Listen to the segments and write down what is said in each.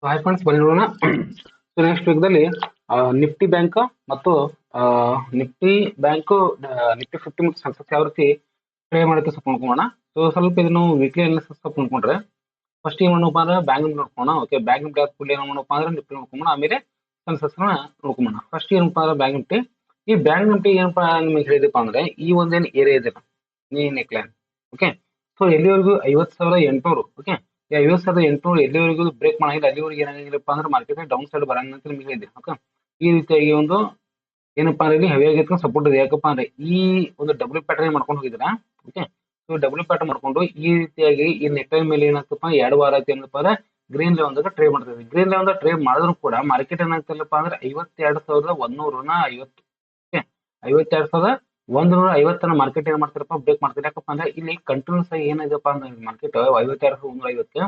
Hi friends ಬಂದಿರೋಣ. So next ವೀಕ್ದಲ್ಲಿ Nifty bank ಮತ್ತು ನಿಫ್ಟಿ ಬ್ಯಾಂಕು ನಿಫ್ಟಿ 50 ಮತ್ತು ಸೆನ್ಸೆಕ್ಸ್ ಯಾವ ರೀತಿ ಟ್ರೇಡ್ ಮಾಡುತ್ತೆ ಸ್ವಲ್ಪ ನೋಡ್ಕೊಳ್ಳೋಣ. ಸೊ ಸ್ವಲ್ಪ ಇದನ್ನು ವೀಕ್ಲಿ ಅನಾಲಿಸಿಸ್ ಸ್ವಲ್ಪ ನೋಡ್ಕೊಂಡ್ರೆ ಫಸ್ಟ್ ಏನ್ ಮಾಡಪ್ಪ ಅಂದ್ರೆ ಬ್ಯಾಂಕ್ ನಿಫ್ಟಿ ನೋಡ್ಕೋಣ. ಓಕೆ, ಬ್ಯಾಂಕ್ ನಿಫ್ಟಿ ಕೂಡಲೇ ಏನ್ ಮಾಡಪ್ಪ ಅಂದ್ರೆ ನಿಫ್ಟಿ ನೋಡ್ಕೊಂಬೋಣ, ಆಮೇಲೆ ಸೆನ್ಸೆಕ್ಸ್ ನೋಡ್ಕೊಂಬೋಣ. ಫಸ್ಟ್ ಏನಪ್ಪಾ ಅಂದ್ರೆ ಬ್ಯಾಂಕ್ ನಿಫ್ಟಿ. ಈ ಬ್ಯಾಂಕ್ ನಿಫ್ಟಿ ಏನಪ್ಪಾ ನಿಮಗೆ ಹೇಳಿದಪ್ಪ ಅಂದ್ರೆ ಈ ಒಂದೇನು ಏರಿಯಾ ಇದೆ ಈ ನೆಕ್ಲೈನ್. ಓಕೆ, ಸೊ ಎಲ್ಲಿವರೆಗೂ 50,800. ಓಕೆ, 50,800 ಎಲ್ಲಿವರೆಗೂ ಬ್ರೇಕ್ ಮಾಡಿಲ್ಲ ಅಲ್ಲಿವರೆಗೆ ಏನಾಗಿಲ್ಲಪ್ಪ ಅಂದ್ರೆ ಮಾರ್ಕೆಟ್ ಡೌನ್ ಸೈಡ್ ಬರಂಗ ಅಂತ ನಿಮಗೆ ಹೇಳಿದೆ. ಓಕೆ, ಈ ರೀತಿಯಾಗಿ ಒಂದು ಏನಪ್ಪಾ ಅಂದ್ರೆ ಇಲ್ಲಿ ಹೆವಿ ಆಗಿತ್ತು ಸಪೋರ್ಟ್ ಇದೆ. ಯಾಕಪ್ಪ ಅಂದ್ರೆ ಈ ಒಂದು ಡಬ್ಲ್ಯೂ ಪ್ಯಾಟರ್ನ್ ಮಾಡ್ಕೊಂಡು ಹೋಗಿದ್ರ. ಓಕೆ, ಸೊ ಡಬ್ಲ್ಯೂ ಪ್ಯಾಟರ್ನ್ ಮಾಡ್ಕೊಂಡು ಈ ರೀತಿಯಾಗಿ ಈ ನೆಕ್ಲೈನ್ ಮೇಲೆ ಏನಾಗ್ತಪ್ಪ 2 ವಾರ ಆಯ್ತು ಏನಪ್ಪಾ ಅಂದ್ರೆ ಗ್ರೀನ್ ಲೆವೆಲ್ ಟ್ರೇಡ್ ಮಾಡ್ತದೆ. ಗ್ರೀನ್ ಲೆವೆಲ್ ಟ್ರೇಡ್ ಮಾಡಿದ್ರು ಕೂಡ ಮಾರ್ಕೆಟ್ ಏನಾಗ್ತಿಲ್ಲಪ್ಪ ಅಂದ್ರೆ 52,150. ಓಕೆ, 52,150 ಮಾರ್ಕೆಟ್ ಏನ್ ಮಾಡ್ತಾರಪ್ಪ ಬ್ರೇಕ್ ಮಾಡ್ತಾರೆ. ಯಾಕಪ್ಪ ಅಂದ್ರೆ ಇಲ್ಲಿ ಕಂಟಿನ್ಯೂಸ್ ಆಗಿ ಏನಾಗಪ್ಪ ಅಂದ್ರೆ ಮಾರ್ಕೆಟ್ 52,150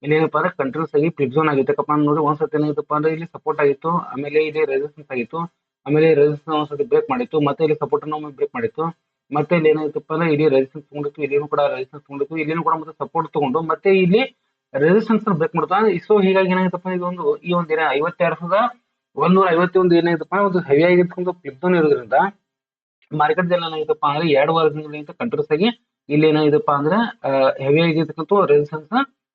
ಇಲ್ಲಿ ಏನಪ್ಪಾ ಅಂದ್ರೆ ಕಂಟಿನ್ಯೂಸ್ ಆಗಿ ಫ್ಲಿಪ್ ಝೋನ್ ಆಗಿತ್ತಪ್ಪ ನೋಡಿ. ಒಂದ್ಸತಿ ಏನಾಗಿತ್ತಪ್ಪ ಅಂದ್ರೆ ಇಲ್ಲಿ ಸಪೋರ್ಟ್ ಆಗಿತ್ತು, ಆಮೇಲೆ ಇಲ್ಲಿ ರೆಸಿಸ್ಟೆನ್ಸ್ ಆಗಿತ್ತು, ಆಮೇಲೆ ರೆಸಿಸ್ಟೆನ್ಸ್ ಒಂದ್ಸತಿ ಬ್ರೇಕ್ ಮಾಡಿತ್ತು, ಮತ್ತೆ ಇಲ್ಲಿ ಸಪೋರ್ಟ್ ಅನ್ನು ಬ್ರೇಕ್ ಮಾಡಿತ್ತು, ಮತ್ತೆ ಇಲ್ಲಿ ಏನಾಗಿತ್ತಪ್ಪ ಅಂದ್ರೆ ಇಲ್ಲಿ ರೆಸಿಸ್ಟೆನ್ಸ್ ತಗೊಂಡಿತ್ತು, ಇಲ್ಲಿನೂ ಕೂಡ ರೆಸಿಸ್ಟೆನ್ಸ್ ತಗೊಂಡಿತ್ತು, ಇಲ್ಲಿನೂ ಕೂಡ ಮತ್ತೆ ಸಪೋರ್ಟ್ ತಗೊಂಡು ಮತ್ತೆ ಇಲ್ಲಿ ರೆಸಿಸ್ಟೆನ್ಸ್ ಬ್ರೇಕ್ ಮಾಡ್ತಾ. ಸೊ ಹೀಗಾಗಿ ಏನಾಗಿತ್ತಪ್ಪ ಇದೊಂದು ಈ ಒಂದು ಏನ 52,151 ಏನಾಗಿತ್ತಪ್ಪ ಒಂದು ಹೆವಿ ಆಗಿತ್ತು ಫ್ಲಿಪ್ ಝೋನ್ ಇರೋದ್ರಿಂದ ಮಾರ್ಕೆಟ್ ಏನಾಗಿತ್ತಪ್ಪ ಅಂದ್ರೆ 2 ವಾರದಿಂದ ಕಂಟಿನ್ಯೂಸ್ ಆಗಿ ಇಲ್ಲಿ ಏನಾಗಿದೆಪ್ಪ ಅಂದ್ರೆ ಹೆವಿ ಆಗಿರ್ತಕ್ಕಂಥ ರೆಸಿಸ್ಟೆನ್ಸ್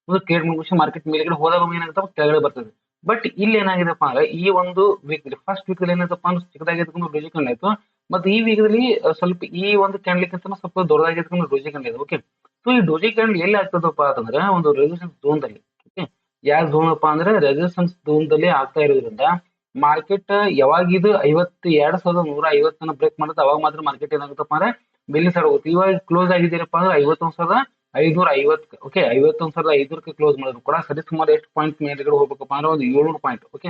ಒಂದು ಕ್ರಿಯೇಟ್ ಮಾಡ್ಕೊಂಡು ಮಾರ್ಕೆಟ್ ಮೇಲ್ಗಡೆ ಹೋದಾಗ ಏನಾಗುತ್ತೆ ಕೆಳಗಡೆ ಬರ್ತದೆ. ಬಟ್ ಇಲ್ಲಿ ಏನಾಗಿದೆಪ್ಪ ಅಂದ್ರೆ ಈ ಒಂದು ವೀಕ್ ಫಸ್ಟ್ ವೀಕ್ ಏನಾಯ್ತಪ್ಪ ಅಂದ್ರೆ ಚಿಕ್ಕದಾಗಿರ್ತಕ್ಕಂಥ ಡೋಜಿ ಕ್ಯಾಂಡಲ್ ಆಯ್ತು. ಮತ್ತೆ ಈ ವೀಕಲ್ಲಿ ಸ್ವಲ್ಪ ಈ ಒಂದು ಕ್ಯಾಂಡಲ್ ಅಂತ ಸ್ವಲ್ಪ ದೊಡ್ಡದಾಗಿರ್ತಕ್ಕಂಥ ಡೋಜಿ ಕ್ಯಾಂಡಲ್ ಇದೆ. ಓಕೆ, ಸೊ ಈ ಡೋಜಿ ಕ್ಯಾಂಡಲ್ ಎಲ್ಲಿ ಆಗ್ತದಪ್ಪ ಅಂತಂದ್ರೆ ಒಂದು ರೆಸಿಸ್ಟೆನ್ಸ್ ಝೋನ್ ದಲ್ಲಿ. ಓಕೆ, ಯಾವ ಝೋನ್ ಅಪ್ಪ ಅಂದ್ರೆ ರೆಸಿಸ್ಟೆನ್ಸ್ ಝೋನ್ ದಲ್ಲಿ ಆಗ್ತಾ ಇರೋದ್ರಿಂದ ಮಾರ್ಕೆಟ್ ಯಾವಾಗ ಇದು 52,150 ಬ್ರೇಕ್ ಮಾಡುತ್ತೆ ಅವಾಗ ಮಾತ್ರ ಮಾರ್ಕೆಟ್ ಏನಾಗುತ್ತಪ್ಪ ಅಂದ್ರೆ ಬೆಲ್ಲಿ ಸರ್ ಹೋಗುತ್ತೆ. ಇವಾಗ ಕ್ಲೋಸ್ ಆಗಿದ್ದೀರಪ್ಪ ಅಂದ್ರೆ 51,550. ಓಕೆ, 51,500 ಕ್ಲೋಸ್ ಮಾಡಿದ್ರು ಕೂಡ ಸರಿ ಸುಮಾರು ಎಷ್ಟು ಪಾಯಿಂಟ್ ಮೇಲ್ಗಡೆ ಹೋಗ್ಬೇಕಪ್ಪ ಅಂದ್ರೆ ಒಂದು 700 ಪಾಯಿಂಟ್. ಓಕೆ,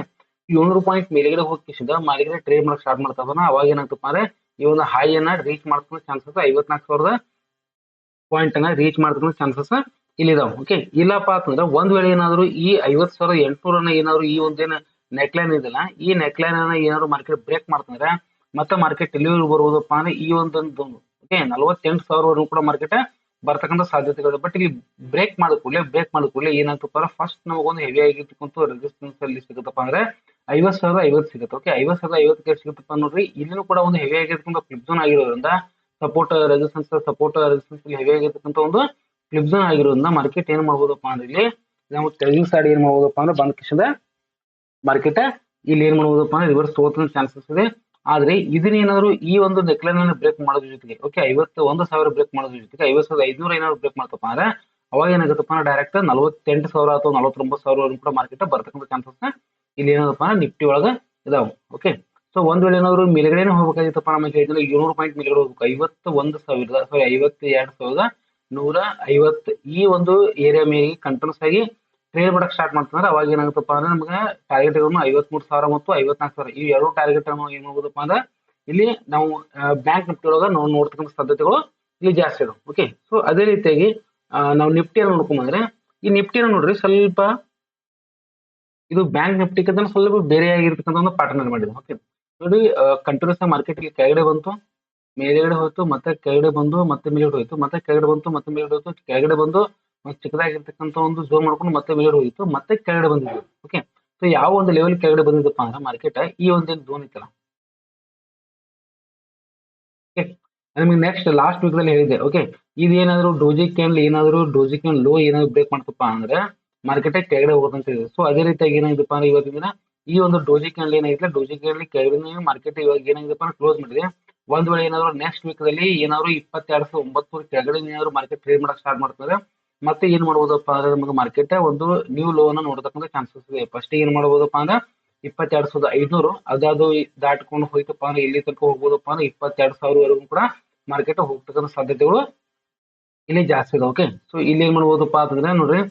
700 ಪಾಯಿಂಟ್ ಮೇಲ್ಗಡೆ ಹೋಗಿಸಿದ ಮಾರ್ಕೆಟ್ ಟ್ರೇಡ್ ಮಾಡಕ್ ಸ್ಟಾರ್ಟ್ ಮಾಡ್ತಾವ. ಅವಾಗ ಏನಾಗ್ತಪ್ಪ ಅಂದ್ರೆ ಈ ಒಂದು ಹೈ ಅನ್ನ ರೀಚ್ ಮಾಡ್ಕೊಳ್ಳೋ ಚಾನ್ಸಸ್ 54,000 ಪಾಯಿಂಟ್ ಅನ್ನ ರೀಚ್ ಮಾಡ್ತಕ್ಕಂಥ ಚಾನ್ಸಸ್ ಇಲ್ಲಿದಾವೆ. ಓಕೆ, ಇಲ್ಲಪ್ಪ ಅಂತಂದ್ರೆ ಒಂದ್ ವೇಳೆ ಏನಾದ್ರು ಈ 50,800 ಏನಾದ್ರು ಈ ಒಂದೇನ ನೆಕ್ಲೈನ್ ಇದೆಲ್ಲ ಈ ನೆಕ್ಲೈನ್ ಅನ್ನ ಏನಾದ್ರು ಮಾರ್ಕೆಟ್ ಬ್ರೇಕ್ ಮಾಡ್ತಂದ್ರೆ ಮತ್ತೆ ಮಾರ್ಕೆಟ್ ಎಲ್ಲಿವರೆಗೂ ಬರ್ಬೋದಪ್ಪ ಅಂದ್ರೆ ಈ ಒಂದೊಂದು ಓಕೆ 48,000 ಕೂಡ ಮಾರ್ಕೆಟ್ ಬರ್ತಕ್ಕಂಥ ಸಾಧ್ಯತೆಗಳು. ಬಟ್ ಇಲ್ಲಿ ಬ್ರೇಕ್ ಮಾಡಿದ ಕೂಡಲೇ ಏನಾಗ್ತಪ್ಪ ಅಂದ್ರೆ ಫಸ್ಟ್ ನಮಗೊಂದು ಹೆವಿ ಆಗಿರ್ತಕ್ಕಂಥ ರೆಸಿಸ್ಟೆನ್ಸ್ ಅಲ್ಲಿ ಸಿಗುತ್ತಪ್ಪ ಅಂದ್ರೆ 50,050 ಸಿಗುತ್ತೆ. ಓಕೆ, 50,050 ಸಿಗುತ್ತಪ್ಪ ನೋಡ್ರಿ. ಇಲ್ಲಿನೂ ಕೂಡ ಒಂದು ಹೆವಿ ಆಗಿರ್ತಕ್ಕಂಥ ಫ್ಲಿಪ್ ಝೋನ್ ಆಗಿರೋದ್ರಿಂದ ಸಪೋರ್ಟ್ ರೆಸಿಸ್ಟೆನ್ಸ್ ಹೆವಿ ಆಗಿರ್ತಕ್ಕಂಥ ಒಂದು ಫ್ಲಿಪ್ ಝೋನ್ ಆಗಿರೋದ್ರಿಂದ ಮಾರ್ಕೆಟ್ ಏನ್ ಮಾಡ್ಬೋದಪ್ಪ ಅಂದ್ರೆ ಇಲ್ಲಿ ನಾವು ಟ್ರೇಡಿಂಗ್ ಸೈಡ್ ಏನ್ ಮಾಡ್ಬೋದಪ್ಪ ಅಂದ್ರೆ ಬಂದ ಕಿಶದ ಮಾರ್ಕೆಟ್ ಇಲ್ಲಿ ಏನ್ ಮಾಡ್ಬೋದಪ್ಪ ಅಂದ್ರೆ ರಿವರ್ಸ್ ತಗೋತ ಚಾನ್ಸಸ್ ಇದೆ. ಆದ್ರೆ ಇದನ್ನ ಏನಾದ್ರು ಈ ಒಂದು ನೆಕ್ಲೈನ್ ಅನ್ನು ಬ್ರೇಕ್ ಮಾಡೋದ್ರ ಜೊತೆಗೆ ಓಕೆ 51,000 ಬ್ರೇಕ್ ಮಾಡೋದ್ರ ಜೊತೆಗೆ 50,500 ಏನಾದ್ರು ಬ್ರೇಕ್ ಮಾಡ್ತಪ್ಪ ಅಂದ್ರೆ ಅವಾಗ ಏನಾಗುತ್ತಪ್ಪ ಅಂದ್ರೆ ಡೈರೆಕ್ಟ್ 48,000 ಅಥವಾ 49,000 ಕೂಡ ಮಾರ್ಕೆಟ್ ಬರ್ತಕ್ಕಂಥ ಚಾನ್ಸಸ್ ಇಲ್ಲಿ ಏನದಪ್ಪ ಅಂದ್ರೆ ನಿಫ್ಟಿ ಒಳಗ ಇದಾವೆ. ಓಕೆ, ಸೊ ಒಂದ್ ವೇಳೆ ಏನಾದ್ರು ಮೇಲ್ಗಡೆನೆ ಹೋಗ್ಬೇಕಾಗಿತ್ತಪ್ಪ ನಮಗೆ ಹೇಳಿದ್ರೆ 700 ಪಾಯಿಂಟ್ ಮೇಲ್ಗಡೆ ಹೋಗ್ಬೇಕು. 52,150 ಈ ಒಂದು ಏರಿಯಾ ಮೇಲೆ ಕಂಟಿನ್ಯೂಸ್ ಆಗಿ ಟ್ರೇಡ್ ಮಾಡಕ್ ಸ್ಟಾರ್ಟ್ ಮಾಡ್ತಂದ್ರೆ ಅವಾಗ ಏನಾಗುತ್ತಪ್ಪ ಅಂದ್ರೆ ನಮ್ಗೆ ಟಾರ್ಗೆಟ್ 53,000 ಮತ್ತು 54,000 ಈ ಎರಡು ಟಾರ್ಗೆಟ್ ಏನ್ ಮಾಡ್ಬೋದಪ್ಪ ಅಂದ್ರೆ ಇಲ್ಲಿ ನಾವು ಬ್ಯಾಂಕ್ ನಿಫ್ಟಿ ಒಳಗ ನಾವು ನೋಡ್ತಕ್ಕಂಥ ಸಾಧ್ಯತೆಗಳು ಇಲ್ಲಿ ಜಾಸ್ತಿ ಇದಾವೆ. ಓಕೆ, ಸೊ ಅದೇ ರೀತಿಯಾಗಿ ನಾವು ನಿಫ್ಟಿಯನ್ನು ನೋಡ್ಕೊಂಡ್ಬಂದ್ರೆ ಈ ನಿಫ್ಟಿನ ನೋಡ್ರಿ ಸ್ವಲ್ಪ ಇದು ಬ್ಯಾಂಕ್ ನಿಫ್ಟಿಗಿಂತ ಸ್ವಲ್ಪ ಬೇರೆ ಆಗಿರ್ತಕ್ಕಂಥ ಒಂದು ಪ್ಯಾಟರ್ನ್ ಮಾಡಿದೆ. ಓಕೆ, ನೋಡಿ ಕಂಟಿನ್ಯೂಸ್ ಮಾರ್ಕೆಟ್ ಇಲ್ಲಿ ಕೆಳಗಡೆ ಬಂತು, ಮೇಲ್ಗಡೆ ಹೋಯ್ತು, ಮತ್ತೆ ಕೆಳಗಡೆ ಬಂದು ಮತ್ತೆ ಮೇಲ್ಗಡೆ ಹೋಯ್ತು, ಮತ್ತೆ ಕೆಳಗಡೆ ಬಂತು, ಮತ್ತೆ ಮೇಲ್ಗಡೆ ಹೋಯ್ತು, ಕೆಳಗಡೆ ಬಂದು ಚಿಕ್ಕದಾಗಿರ್ತಕ್ಕಂಥ ಒಂದು ಝೋನ್ ಮಾಡ್ಕೊಂಡು ಮತ್ತೆ ಮೇಲ್ಗಡೆ ಹೋಗಿತ್ತು, ಮತ್ತೆ ಕೆಳಗಡೆ ಬಂದಿದ್ದು. ಓಕೆ, ಸೊ ಯಾವ ಒಂದು ಲೆವೆಲ್ ಕೆಳಗಡೆ ಬಂದಿದ್ದಪ್ಪ ಅಂದ್ರೆ ಮಾರ್ಕೆಟ್ ಈ ಒಂದು ಝೋನ್ ಇತ್ತಲ್ಲ. ನಿಮಗೆ ನೆಕ್ಸ್ಟ್ ಲಾಸ್ಟ್ ವೀಕ್ ದಲ್ಲಿ ಹೇಳಿದೆ. ಓಕೆ, ಇದೇನಾದ್ರು ಡೋಜಿ ಕ್ಯಾಂಡಲ್ ಲೋ ಏನಾದ್ರು ಬ್ರೇಕ್ ಮಾಡ್ತಪ್ಪ ಅಂದ್ರೆ ಮಾರ್ಕೆಟ್ ಕೆಳಗಡೆ ಹೋಗುತ್ತೆ ಇದೆ. ಸೊ ಅದೇ ರೀತಿಯಾಗಿ ಏನಾಗಿದೆಪ್ಪ ಅಂದ್ರೆ ಇವತ್ತಿನ ದಿನ ಈ ಒಂದು ಡೋಜಿ ಕ್ಯಾಂಡಲ್ ಏನಾಗಿಲ್ಲ, ಡೋಜಿ ಕ್ಯಾಂಡಲ್ ಕೆಳಗಡೆ ಮಾರ್ಕೆಟ್ ಇವಾಗ ಏನಾಗಿದೆಪ್ಪ ಅಂದ್ರೆ ಕ್ಲೋಸ್ ಮಾಡಿದೆ. ಒಂದ್ ವೇಳೆ ಏನಾದ್ರು ನೆಕ್ಸ್ಟ್ ವೀಕ್ ದಲ್ಲಿ ಏನಾದ್ರು 22,900 ಕೆಳಗಡೆ ಏನಾದ್ರು ಮಾರ್ಕೆಟ್ ಟ್ರೇಡ್ ಮಾಡಕ್ ಸ್ಟಾರ್ಟ್ ಮಾಡ್ತಾರೆ ಮತ್ತೆ ಏನ್ ಮಾಡ್ಬೋದಪ್ಪ ಅಂದ್ರೆ ನಮಗೆ ಮಾರ್ಕೆಟ್ ಒಂದು ನ್ಯೂ ಲೋ ಅನ್ನ ನೋಡತಕ್ಕಂಥ ಚಾನ್ಸಸ್ ಇದೆ. ಫಸ್ಟ್ ಏನ್ ಮಾಡ್ಬೋದಪ್ಪ ಅಂದ್ರೆ 22,500 ಅದಾದ್ರು ದಾಟ್ಕೊಂಡು ಹೋಯ್ತಪ್ಪ ಅಂದ್ರೆ ಇಲ್ಲಿ ತನಕ ಹೋಗ್ಬೋದಪ್ಪ ಅಂದ್ರೆ 22,000 ಕೂಡ ಮಾರ್ಕೆಟ್ ಹೋಗ್ತಕ್ಕಂಥ ಸಾಧ್ಯತೆಗಳು ಇಲ್ಲಿ ಜಾಸ್ತಿ ಇದೆ. ಓಕೆ, ಸೊ ಇಲ್ಲಿ ಏನ್ ಮಾಡ್ಬೋದಪ್ಪ ಅಂತಂದ್ರೆ ನೋಡ್ರಿ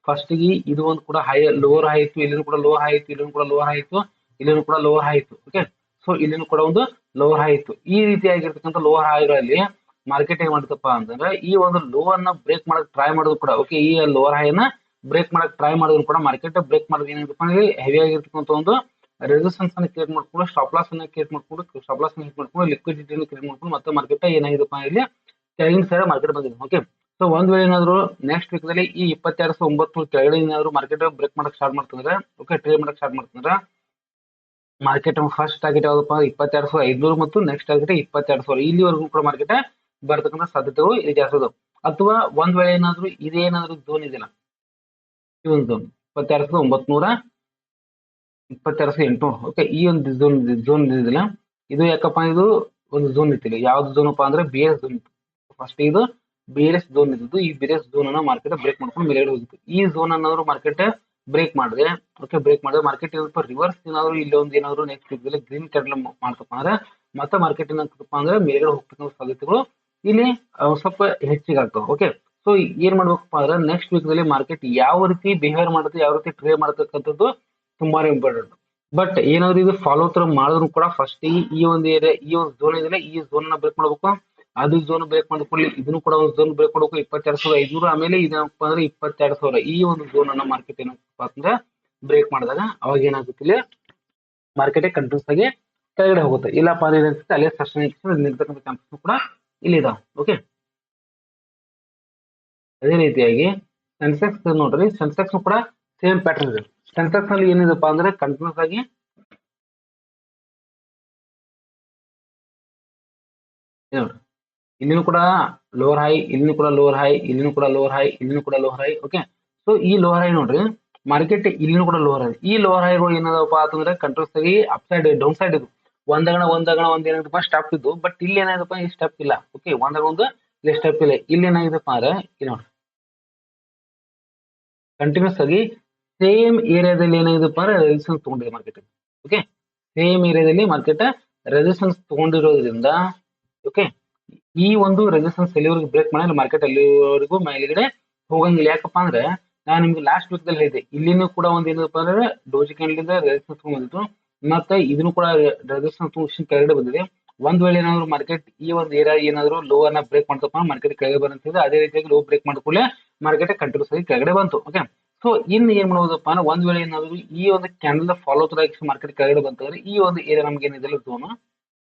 ಫಸ್ಟ್ ಗೆ ಇದು ಒಂದು ಕೂಡ ಹೈ ಲೋವರ್ ಹೈ ಇತ್ತು, ಇಲ್ಲಿನೂ ಕೂಡ ಲೋವರ್ ಹೈ ಇತ್ತು, ಇಲ್ಲಿನೂ ಕೂಡ ಲೋವರ್ ಹೈ ಇತ್ತು, ಇಲ್ಲಿನೂ ಕೂಡ ಲೋವರ್ ಹೈ ಇತ್ತು. ಓಕೆ, ಸೊ ಇಲ್ಲಿನೂ ಕೂಡ ಒಂದು ಲೋವರ್ ಹೈ ಇತ್ತು. ಈ ರೀತಿಯಾಗಿರ್ತಕ್ಕಂಥ ಲೋವರ್ ಹೈಗಳಲ್ಲಿ ಮಾರ್ಕೆಟ್ ಏನ್ ಮಾಡ್ತಪ್ಪ ಅಂತಂದ್ರೆ ಈ ಒಂದು ಲೋ ಅನ್ನ ಬ್ರೇಕ್ ಮಾಡಕ್ ಟ್ರೈ ಮಾಡೋದು ಕೂಡ ಓಕೆ ಈ ಲೋವರ್ ಹೈ ಅನ್ನ ಬ್ರೇಕ್ ಮಾಡಕ್ ಟ್ರೈ ಮಾಡಿದ್ರು ಕೂಡ ಮಾರ್ಕೆಟ್ ಬ್ರೇಕ್ ಮಾಡೋದು ಏನಾಗಿತ್ತಪ್ಪ ಅಂದ್ರೆ ಹೆವಿ ಆಗಿರ್ತಕ್ಕಂಥ ಒಂದು ರೆಸಿಸ್ಟೆನ್ಸ್ ಅನ್ನು ಕ್ರಿಯೇಟ್ ಮಾಡ್ಕೊಂಡು ಸ್ಟಾಪ್ ಲಾಸ್ ಅನ್ನ ಕ್ರಿಯೇಟ್ ಮಾಡ್ಕೊಂಡು ಹಿಟ್ ಮಾಡ್ಕೊಂಡು ಲಿಕ್ವಿಡಿಟಿ ಕ್ರಿಯೇಟ್ ಮಾಡ್ಕೊಂಡು ಮತ್ತೆ ಮಾರ್ಕೆಟ್ ಏನಾಗಿದೆಪ್ಪ ಇಲ್ಲಿ ಕೆಳಗಿನ ಸೈಡ್ ಮಾರ್ಕೆಟ್ ಬಂದಿದೆ. ಓಕೆ, ಸೊ ಒಂದ್ ವೇಳೆ ಏನಾದ್ರು ನೆಕ್ಸ್ಟ್ ವೀಕ್ ದಲ್ಲಿ ಈ 22,900 ಕೆಳಗಡೆ ಏನಾದ್ರು ಮಾರ್ಕೆಟ್ ಬ್ರೇಕ್ ಮಾಡಕ್ ಸ್ಟಾರ್ಟ್ ಮಾಡ್ತಂದ್ರೆ, ಓಕೆ, ಟ್ರೇಡ್ ಮಾಡಕ್ ಸ್ಟಾರ್ಟ್ ಮಾಡ್ತಂದ್ರೆ ಮಾರ್ಕೆಟ್ ಫಸ್ಟ್ ಟಾರ್ಗೆಟ್ ಯಾವ್ದಪ್ಪ 22,500 ಮತ್ತು ನೆಕ್ಸ್ಟ್ ಟಾರ್ಗೆಟ್ 22,000 ಇಲ್ಲಿವರೆಗೂ ಕೂಡ ಮಾರ್ಕೆಟ್ ಬರ್ತಕ್ಕಂಥ ಸಾಧ್ಯತೆಗಳು ಇಲ್ಲಿ ಜಾಸ್ತಿ ಅದಾವ. ಅಥವಾ ಒಂದ್ ವೇಳೆ ಏನಾದ್ರು ಇದೇನಾದ್ರು ಝೋನ್ ಇದೆಯಲ್ಲ, ಈ ಒಂದು ಝೋನ್ 22,900 22,800, ಓಕೆ, ಈ ಒಂದು ಝೋನ್ ಇದೆಯಲ್ಲ, ಇದು ಯಾಕಪ್ಪ, ಇದು ಒಂದು ಝೋನ್ ಇತ್ತಿಲ್ಲ. ಯಾವ್ದು ಝೋನ್ ಅಪ್ಪ ಅಂದ್ರೆ ಬಿ ಎಸ್ ಝೋನ್ ಇತ್ತು. ಫಸ್ಟ್ ಇದು ಬಿ ಎಸ್ ಝೋನ್ ಇದ್ದು, ಈ ಬಿ ಎಸ್ ಝೋನ್ ಅನ್ನ ಮಾರ್ಕೆಟ್ ಬ್ರೇಕ್ ಮಾಡ್ಕೊಂಡು ಮೇಲ್ಗಡೆ ಹೋಗಿತ್ತು. ಈ ಝೋನ್ ಅನ್ನಾದ್ರು ಮಾರ್ಕೆಟ್ ಬ್ರೇಕ್ ಮಾಡಿದ್ರೆ, ಓಕೆ, ಬ್ರೇಕ್ ಮಾಡಿದ್ರೆ ಮಾರ್ಕೆಟ್ ಏನಪ್ಪ ರಿವರ್ಸ್ ಏನಾದ್ರು ಇಲ್ಲಿ ಒಂದು ಏನಾದ್ರು ನೆಕ್ಸ್ಟ್ ವೀಕ್ ಗ್ರೀನ್ ಕ್ಯಾಂಡಲ್ ಮಾಡ್ತಪ್ಪ ಅಂದ್ರೆ ಮತ್ತೆ ಮಾರ್ಕೆಟ್ ಏನಾಗ್ತಪ್ಪ ಅಂದ್ರೆ ಮೇಲ್ಗಡೆ ಹೋಗ್ತಕ್ಕಂಥ ಸಾಧ್ಯತೆಗಳು ಇಲ್ಲಿ ಸ್ವಲ್ಪ ಹೆಚ್ಚಿಗೆ ಆಗ್ತಾವ. ಓಕೆ, ಸೊ ಏನ್ ಮಾಡ್ಬೇಕಪ್ಪ ಅಂದ್ರೆ ನೆಕ್ಸ್ಟ್ ವೀಕ್ ದಲ್ಲಿ ಮಾರ್ಕೆಟ್ ಯಾವ ರೀತಿ ಬಿಹೇವ್ ಮಾಡುತ್ತೆ, ಯಾವ ರೀತಿ ಟ್ರೇಡ್ ಮಾಡ್ತಕ್ಕಂಥದ್ದು ತುಂಬಾನೇ ಇಂಪಾರ್ಟೆಂಟ್. ಬಟ್ ಏನಾದ್ರು ಇದು ಫಾಲೋ ಥ್ರೂ ಮಾಡಿದ್ರು ಕೂಡ ಫಸ್ಟ್ ಈ ಒಂದು ಏರಿಯಾ, ಈ ಒಂದು ಝೋನ್ ಇದೆಯಲ್ಲ, ಈ ಝೋನ್ ನ ಬ್ರೇಕ್ ಮಾಡ್ಬೇಕು. ಅದು ಝೋನ್ ಬ್ರೇಕ್ ಮಾಡ್ಕೊಳ್ಳಿ, ಇದನ್ನು ಕೂಡ ಒಂದು ಝೋನ್ ಬ್ರೇಕ್ ಮಾಡ್ಬೇಕು 22,500. ಆಮೇಲೆ ಇದೇನಪ್ಪ ಅಂದ್ರೆ 22,000 ಈ ಒಂದು ಝೋನ್ ಅನ್ನ ಮಾರ್ಕೆಟ್ ಏನಪ್ಪ ಅಂದ್ರೆ ಬ್ರೇಕ್ ಮಾಡಿದಾಗ ಅವಾಗ ಏನಾಗುತ್ತೆ, ಇಲ್ಲಿ ಮಾರ್ಕೆಟ್ ಕಂಟಿನ್ಯೂಸ್ ಆಗಿ ಕೆಳಗಡೆ ಹೋಗುತ್ತೆ. ಇಲ್ಲಪ್ಪ ಅಂದ್ರೆ ಏನಾಗುತ್ತೆ, ಅಲ್ಲೇ ಸಸ್ಟೈನ್ ನಿಲ್ತಕ್ಕಂಥ ಚಾನ್ಸಸ್ ಕೂಡ ಇಲ್ಲಿ ಇದಾವೆ. ಓಕೆ, ಅದೇ ರೀತಿಯಾಗಿ ಸೆನ್ಸೆಕ್ಸ್ ನೋಡ್ರಿ, ಸೆನ್ಸೆಕ್ಸ್ ಕೂಡ ಸೇಮ್ ಪ್ಯಾಟರ್ನ್ ಇದೆ. ಸೆನ್ಸೆಕ್ಸ್ ನಲ್ಲಿ ಏನಿದೆಪ್ಪ ಅಂದ್ರೆ ಕಂಟಿನ್ಯೂಸ್ ಆಗಿ ನೋಡ್ರಿ, ಇಲ್ಲಿನೂ ಕೂಡ ಲೋವರ್ ಹೈ, ಇಲ್ಲಿನೂ ಕೂಡ ಲೋವರ್ ಹೈ, ಇಲ್ಲಿನೂ ಕೂಡ ಲೋವರ್ ಹೈ, ಇಲ್ಲಿನೂ ಕೂಡ ಲೋವರ್ ಹೈ. ಓಕೆ, ಸೊ ಈ ಲೋವರ್ ಹೈ ನೋಡ್ರಿ, ಮಾರ್ಕೆಟ್ ಇಲ್ಲಿನೂ ಕೂಡ ಲೋವರ್ ಹೈ. ಈ ಲೋವರ್ ಹೈಗಳು ಏನದಪ್ಪ ಅಂತಂದ್ರೆ ಕಂಟ್ರೋಲ್ಸ್ ಆಗಿ ಅಪ್ ಸೈಡ್ ಡೌನ್ ಸೈಡ್ ಇದು ಒಂದಗಣ ಏನಾಗಪ್ಪ ಸ್ಟೆಪ್ ಇದ್ದು. ಬಟ್ ಇಲ್ಲಿ ಏನಾಗಪ್ಪ ಈ ಸ್ಟೆಪ್ ಇಲ್ಲ. ಓಕೆ, ಒಂದಾಗ ಒಂದು ಇಲ್ಲಿ ಸ್ಟೆಪ್ ಇಲ್ಲ. ಇಲ್ಲಿ ಏನಾಗಿದೆಪ್ಪ ಅಂದ್ರೆ ಇಲ್ಲಿ ನೋಡ್ರಿ, ಕಂಟಿನ್ಯೂಸ್ ಆಗಿ ಸೇಮ್ ಏರಿಯಾದಲ್ಲಿ ಏನಾಗಿದೆಪ್ಪ ಅಂದ್ರೆ ರೆಸಿಸ್ಟೆನ್ಸ್ ತಗೊಂಡಿದೆ ಮಾರ್ಕೆಟ್. ಓಕೆ, ಸೇಮ್ ಏರಿಯಾದಲ್ಲಿ ಮಾರ್ಕೆಟ್ ರೆಸಿಸ್ಟೆನ್ಸ್ ತಗೊಂಡಿರೋದ್ರಿಂದ, ಓಕೆ, ಈ ಒಂದು ರೆಸಿಸ್ಟೆನ್ಸ್ ಎಲ್ಲಿವರೆಗೂ ಬ್ರೇಕ್ ಮಾಡಿದ್ರೆ ಮಾರ್ಕೆಟ್ ಅಲ್ಲಿವರೆಗೂ ಮೇಲ್ಗಡೆ ಹೋಗಂಗಿಲ್ಲ. ಯಾಕಪ್ಪ ಅಂದ್ರೆ ನಾನು ನಿಮ್ಗೆ ಲಾಸ್ಟ್ ವೀಕ್ ದಲ್ಲಿ ಹೇಳಿದೆ, ಇಲ್ಲಿನೂ ಕೂಡ ಒಂದು ಏನಪ್ಪ ಅಂದ್ರೆ ಡೋಜಿ ಕ್ಯಾಂಡಲ್ ರೆಸಿಸ್ಟೆನ್ಸ್ ಬಂದಿತ್ತು, ಮತ್ತೆ ಇದನ್ನು ಕೂಡ ರೆಸಿಸ್ಟೆನ್ಸ್ ಕೆಳಗಡೆ ಬಂದಿದೆ. ಒಂದ್ ವೇಳೆ ಏನಾದ್ರು ಮಾರ್ಕೆಟ್ ಈ ಒಂದು ಏರಿಯಾ ಏನಾದ್ರು ಲೋ ಅನ್ನ ಬ್ರೇಕ್ ಮಾಡ್ತಪ್ಪ ಮಾರ್ಕೆಟ್ ಕೆಳಗಡೆ ಬರಂತಿದೆ. ಅದೇ ರೀತಿಯಾಗಿ ಲೋ ಬ್ರೇಕ್ ಮಾಡಿಕೊಳ್ಳೆ ಮಾರ್ಕೆಟ್ ಕಂಟಿನ್ಯೂಸ್ ಆಗಿ ಕೆಳಗಡೆ ಬಂತು. ಓಕೆ, ಸೊ ಇನ್ನು ಏನ್ ಮಾಡ್ಬೋದಪ್ಪ ಅಂದ್ರೆ ಒಂದ್ ವೇಳೆ ಏನಾದ್ರು ಈ ಒಂದು ಕ್ಯಾಂಡಲ್ ಫಾಲೋ ತರ ಮಾರ್ಕೆಟ್ ಕೆಳಗಡೆ ಬಂತಂದ್ರೆ ಈ ಒಂದು ಏರಿಯಾ ನಮ್ಗೆ ಏನಿದೆ ಝೋನ್,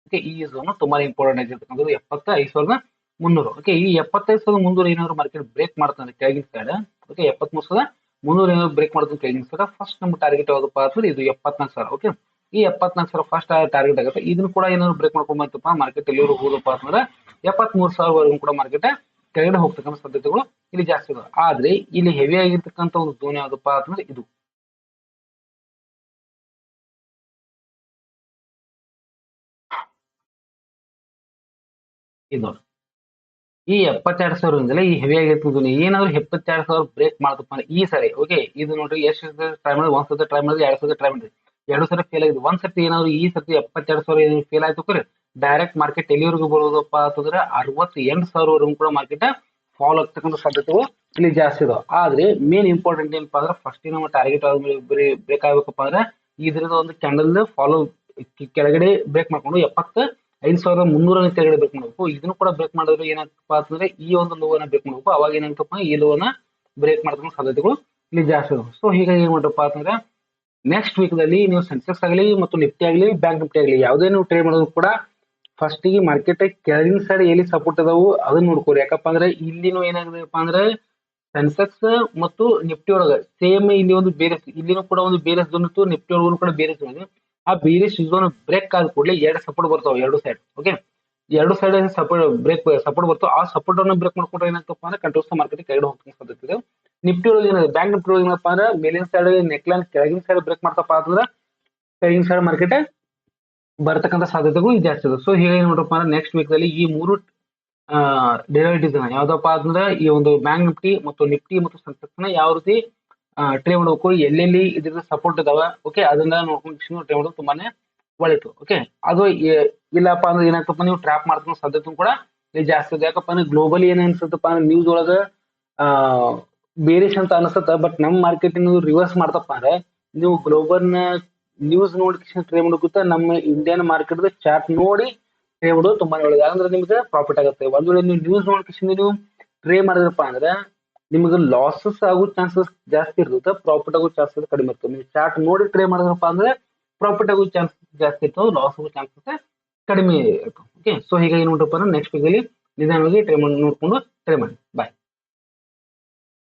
ಓಕೆ, ಈ ಝೋನ್ ತುಂಬಾ ಇಂಪಾರ್ಟೆಂಟ್ ಆಗಿರ್ತಕ್ಕಂಥದ್ದು 75,300. ಓಕೆ, ಈ 75,300 ಏನಾದ್ರು ಮಾರ್ಕೆಟ್ ಬ್ರೇಕ್ ಮಾಡ್ತಾನೆ ಕೆಳಗಿನ ಸೈಡ್, ಓಕೆ, 73,300 ಏನಾದ್ರು ಬ್ರೇಕ್ ಮಾಡ್ತಾನೆ ಕೆಳಗಿನ ಸೈಡ್, ಫಸ್ಟ್ ನಮ್ಮ ಟಾರ್ಗೆಟ್ ಯಾವ್ದಪ್ಪ ಅಂದ್ರೆ ಇದು 74,000. ಓಕೆ, ಈ 74,000 ಫಸ್ಟ್ ಟಾರ್ಗೆಟ್ ಆಗುತ್ತೆ. ಇದನ್ನು ಕೂಡ ಏನಾದ್ರು ಬ್ರೇಕ್ ಮಾಡ್ಕೊಂಡ್ ಬಂತಪ್ಪ ಮಾರ್ಕೆಟ್ ಎಲ್ಲಿವರೆಗೂ ಹೋದಪ್ಪ ಅಂತಂದ್ರೆ 73,000 ಕೂಡ ಮಾರ್ಕೆಟ್ ಕೆಳಗಡೆ ಹೋಗ್ತಕ್ಕಂಥ ಸಾಧ್ಯತೆಗಳು ಇಲ್ಲಿ ಜಾಸ್ತಿ ಇದಾವೆ. ಆದ್ರೆ ಇಲ್ಲಿ ಹೆವಿ ಆಗಿರ್ತಕ್ಕಂಥ ಒಂದು ಝೋನ್ ಯಾವ್ದಪ್ಪ ಅಂತಂದ್ರೆ ಇದು ಇದು ಈ 72,000 ಈ ಹೆವಿ ಆಗಿರ್ತದೆ. ಏನಾದ್ರು 72,000 ಬ್ರೇಕ್ ಮಾಡ್ತಪ್ಪ ಅಂದ್ರೆ ಈ ಸರಿ, ಓಕೆ, ಇದು ನೋಡ್ರಿ ಎಷ್ಟು ಟ್ರೈ ಮಾಡಿದ್ರೆ, ಒಂದ್ ಸತಿ ಟ್ರೈ ಮಾಡಿದ್ರೆ, 2 ಸತಿ ಟ್ರೈ ಮಾಡಿದ್ರೆ, 2 ಸರಿ ಫೇಲ್ ಆಗಿದೆ. ಒಂದ್ ಸತಿ ಏನಾದ್ರು ಈ ಸತಿ 72,000 ಫೇಲ್ ಆಯ್ತು ಕರೆ ಡೈರೆಕ್ಟ್ ಮಾರ್ಕೆಟ್ ಎಲ್ಲಿವರೆಗೂ ಬರೋದಪ್ಪ ಅಂತಂದ್ರೆ 68,000 ಕೂಡ ಮಾರ್ಕೆಟ್ ಫಾಲ್ ಆಗ್ತಕ್ಕಂಥ ಸಾಧ್ಯತೆಗಳು ಇಲ್ಲಿ ಜಾಸ್ತಿ ಇದಾವೆ. ಆದ್ರೆ ಮೇನ್ ಇಂಪಾರ್ಟೆಂಟ್ ಏನಪ್ಪಾ ಅಂದ್ರೆ ಫಸ್ಟ್ ನಮ್ಮ ಟಾರ್ಗೆಟ್ ಬ್ರೇಕ್ ಆಗ್ಬೇಕಪ್ಪ ಅಂದ್ರೆ ಇದ್ರದ ಒಂದು ಕ್ಯಾಂಡಲ್ ಫಾಲೋ ಕೆಳಗಡೆ ಬ್ರೇಕ್ ಮಾಡ್ಕೊಂಡು 75,300 ಕೆಳಗಡೆ ಬ್ರೇಕ್ ಮಾಡಬೇಕು. ಇದನ್ನು ಕೂಡ ಬ್ರೇಕ್ ಮಾಡಿದ್ರೆ ಏನಾಗ್ತಪ್ಪ ಅಂತಂದ್ರೆ ಈ ಒಂದು ಲೋವನ್ನ ಬ್ರೇಕ್ ಮಾಡಬೇಕು. ಅವಾಗ ಏನಾಗ್ತಪ್ಪ ಈ ಲೋವನ್ನ ಬ್ರೇಕ್ ಮಾಡ್ತಕ್ಕಂಥ ಸಾಧ್ಯತೆಗಳು ಇಲ್ಲಿ ಜಾಸ್ತಿ ಇದಾವೆ. ಸೊ ಹೀಗಾಗಿ ಏನ್ ಮಾಡ್ರಪ್ಪ ಅಂತಂದ್ರೆ ನೆಕ್ಸ್ಟ್ ವೀಕ್ ದಲ್ಲಿ ನೀವು ಸೆನ್ಸೆಕ್ಸ್ ಆಗಲಿ ಮತ್ತು ನಿಫ್ಟಿ ಆಗಲಿ ಬ್ಯಾಂಕ್ ನಿಫ್ಟಿ ಆಗಲಿ ಯಾವುದೇ ನೀವು ಟ್ರೇಡ್ ಮಾಡೋದು ಕೂಡ ಫಸ್ಟ್ ಗೆ ಮಾರ್ಕೆಟ್ ಕೆಳಗಿನ ಸೈಡ್ ಎಲ್ಲಿ ಸಪೋರ್ಟ್ ಅದಾವು ಅದನ್ನ ನೋಡ್ಕೋರಿ. ಯಾಕಪ್ಪ ಅಂದ್ರೆ ಇಲ್ಲಿನೂ ಏನಾಗಿದೆಪ್ಪ ಅಂದ್ರೆ ಸೆನ್ಸೆಕ್ಸ್ ಮತ್ತು ನಿಫ್ಟಿ ಒಳಗ ಸೇಮ್ ಇಲ್ಲಿ ಒಂದು ಬೇರೆ, ಇಲ್ಲಿನೂ ಕೂಡ ಒಂದು ಬೇರೆ ಝೋನ್ ಇತ್ತು, ನಿಫ್ಟಿ ಒಳಗೂ ಕೂಡ ಬೇರೆ ಝೋನ್ ಇದೆ. ಆ ಬೇರೆ ಝೋನ್ ಬ್ರೇಕ್ ಆದ ಕೂಡಲೇ ಎರಡು ಸಪೋರ್ಟ್ ಬರ್ತಾವೆ ಎರಡು ಸೈಡ್. ಓಕೆ, ಎರಡು ಸೈಡ್ ಸಪೋರ್ಟ್ ಬರ್ತಾವೆ. ಆ ಸಪೋರ್ಟ್ ಅನ್ನು ಬ್ರೇಕ್ ಮಾಡ್ಕೊಂಡ್ರೆ ಏನಾಗ್ತಪ್ಪ ಅಂದ್ರೆ ಕಂಟ್ರೋಲ್ಸ್ ಮಾರ್ಕೆಟ್ ಕೆಳಗಡೆ ಹೋಗ್ತಕ್ಕಂಥ ಸಾಧ್ಯತೆ ಇದೆ. ನಿಫ್ಟಿ ಒಳಗೆ ಏನಿದೆ ಬ್ಯಾಂಕ್ ನಿಫ್ಟಿ ಒಳಗೆ ಏನಪ್ಪಾ ಅಂದ್ರೆ ಮೇಲಿನ ಸೈಡ್ ನೆಕ್ಲೈನ್ ಕೆಳಗಿನ ಸೈಡ್ ಬ್ರೇಕ್ ಮಾಡ್ತಪ್ಪ ಅಂತಂದ್ರೆ ಕೆಳಗಿನ ಸೈಡ್ ಮಾರ್ಕೆಟ್ ಬರ್ತಕ್ಕಂಥ ಸಾಧ್ಯತೆಗಳು ಜಾಸ್ತಿ ಇದೆ. ಸೊ ಹೀಗಾಗಿ ನೋಡ್ರಪ್ಪ ಅಂದ್ರೆ ನೆಕ್ಸ್ಟ್ ವೀಕ್ ದಲ್ಲಿ ಈ ಮೂರು ಡೆರಿವೇಟಿವ್ಸ್ ಯಾವ್ದಪ್ಪ ಅಂದ್ರೆ ಈ ಒಂದು ಬ್ಯಾಂಕ್ ನಿಫ್ಟಿ ಮತ್ತು ನಿಫ್ಟಿ ಮತ್ತು ಸೆನ್ಸೆಕ್ಸ್ ನ ಯಾವ ರೀತಿ ಟ್ರೇಡ್ ಮಾಡಬೇಕು, ಎಲ್ಲೆಲ್ಲಿ ಇದ್ರ ಸಪೋರ್ಟ್ ಇದಾವ, ಓಕೆ, ಅದನ್ನ ನೋಡ್ಕೊಂಡು ಟ್ರೇಡ್ ಮಾಡೋದು ತುಂಬಾನೇ ಒಳಿತು. ಓಕೆ, ಅದು ಇಲ್ಲಪ್ಪ ಅಂದ್ರೆ ಏನಾಗ್ತಪ್ಪ ನೀವು ಟ್ರ್ಯಾಪ್ ಮಾಡ್ತಕ್ಕಂಥ ಸಾಧ್ಯತೆ ಕೂಡ ಜಾಸ್ತಿ ಇದೆ. ಯಾಕಪ್ಪ ಅಂದ್ರೆ ಗ್ಲೋಬಲಿ ಏನ್ ಅನ್ಸುತ್ತಪ್ಪ ಅಂದ್ರೆ ನ್ಯೂಸ್ ಒಳಗ ಬೇರಿಶ್ ಅಂತ ಅನ್ಸುತ್ತ, ಬಟ್ ನಮ್ ಮಾರ್ಕೆಟಿಂಗ್ ರಿವರ್ಸ್ ಮಾಡ್ತಪ್ಪ ಅಂದ್ರೆ ನೀವು ಗ್ಲೋಬಲ್ ನ ನ್ಯೂಸ್ ನೋಡಿ ಟ್ರೇಡ್ ಮಾಡೋಕ್ಕಿಂತ ನಮ್ಮ ಇಂಡಿಯನ್ ಮಾರ್ಕೆಟ್ ಚಾರ್ಟ್ ನೋಡಿ ಟ್ರೇಡ್ ಮಾಡೋದು ತುಂಬಾ ಒಳ್ಳೇದು. ಯಾಕಂದ್ರೆ ನಿಮ್ಗೆ ಪ್ರಾಫಿಟ್ ಆಗುತ್ತೆ. ಒಂದ್ ವೇಳೆ ನೀವು ನ್ಯೂಸ್ ನೋಡಿ ನೀವು ಟ್ರೇಡ್ ಮಾಡಿದ್ರಪ್ಪ ಅಂದ್ರೆ ನಿಮ್ಗೆ ಲಾಸಸ್ ಆಗೋ ಚಾನ್ಸಸ್ ಜಾಸ್ತಿ ಇರ್ತದೆ, ಪ್ರಾಫಿಟ್ ಆಗೋ ಚಾನ್ಸಸ್ ಕಡಿಮೆ ಇರ್ತದೆ. ನೀವು ಚಾರ್ಟ್ ನೋಡಿ ಟ್ರೇಡ್ ಮಾಡಿದ್ರಪ್ಪ ಅಂದ್ರೆ ಪ್ರಾಫಿಟ್ ಆಗೋ ಚಾನ್ಸಸ್ ಜಾಸ್ತಿ ಇರ್ತವೆ, ಲಾಸ್ ಆಗೋ ಚಾನ್ಸಸ್ ಕಡಿಮೆ ಇರ್ತವೆ. ಓಕೆ, ಸೊ ಹೀಗಾಗಿ ನೋಡ್ರಪ್ಪ ಅಂದ್ರೆ ನೆಕ್ಸ್ಟ್ ವೀಕ್ ಅಲ್ಲಿ ನಿಧಾನವಾಗಿ ಟ್ರೇಡ್ ನೋಡ್ಕೊಂಡು ಟ್ರೇಡ್ ಮಾಡಿ. ಬಾಯ್.